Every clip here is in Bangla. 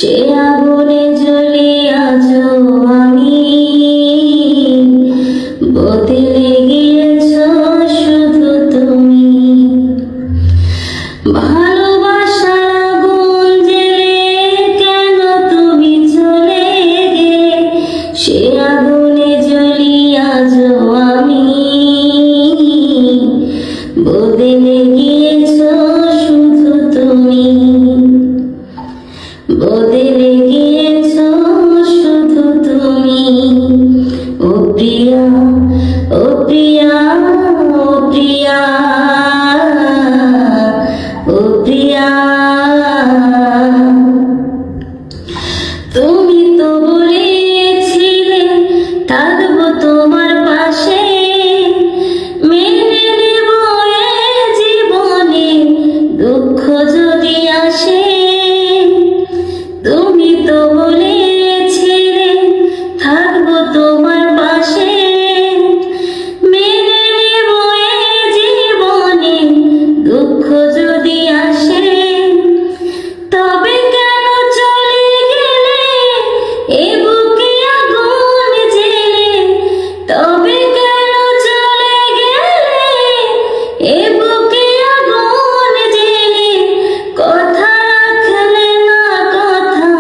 সে আগুনে জ্বলে আছো আমি, বদলে গিয়েছো শুধু তুমি। ভালোবাসার আগুন জ্বেলে কেন তুমি চলে গেলে, সে আগুনে জ্বলি আছো আমি, বদলে গিয়েছো শুধু তুমি। বদলে গিয়েছো শুধু তুমি। ও প্রিয়া, ও প্রিয়া, ও প্রিয়া, ও প্রিয়া। তুমি তো বলেছিলে থাকবো তোমার পাশে, মেনে নেব এ জীবনে দুঃখ যদি আসে। তুমি তো বলেছিলে থাকবো তোমার পাশে, মেনে নেব এ জীবনে দুঃখ যদি আসে। তবে কেন চলে গেলে এ বুকে আগুন জ্বেলে, তবে কেন চলে গেলে এ বুকে আগুন জ্বেলে, কথা রাখলে না কথা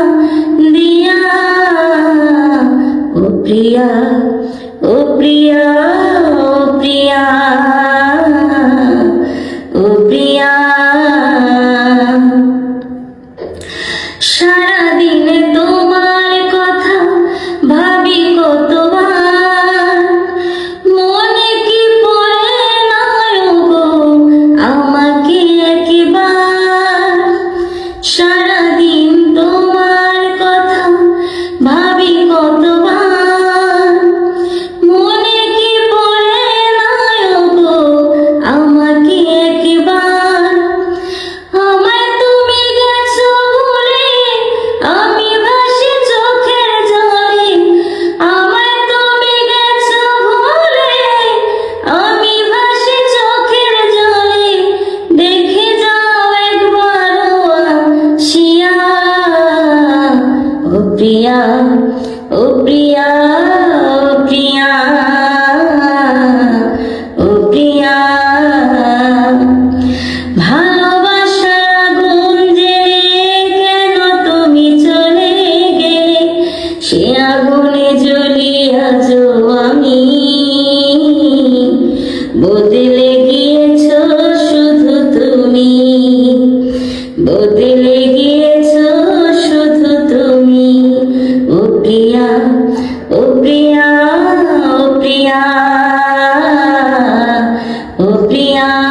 দিয়া। ও প্রিয়া, ও প্রিয়া, ও প্রিয়া, ও প্রিয়া। সারাদিনে তোমার কথা ভাবি কতবার, মনে কি পড়ে না গো আমাকে একবার। সারাদিন তোমার কথা ভাবি কতবার, মনে কি পড়ে না গো আমাকে একবার। আমায় তুমি গেছো ভুলে আমি ভাসি চোখের জলে, আমায় তুমি গেছো ভুলে আমি ভাসি চোখের জলে। দেখে যাও একবারও আসিয়া। ও প্রিয়া, ও প্রিয়া, ও প্রিয়া, ও প্রিয়া। ভালোবাসার আগুন জ্বেলে কেন তুমি চলে গেলে, সে আগুনে জ্বলি আছো আমি, বদলে গিয়েছো শুধু তুমি। বদলে গিয়েছো শুধু তুমি। ও প্রিয়া, ও প্রিয়া, ও প্রিয়া।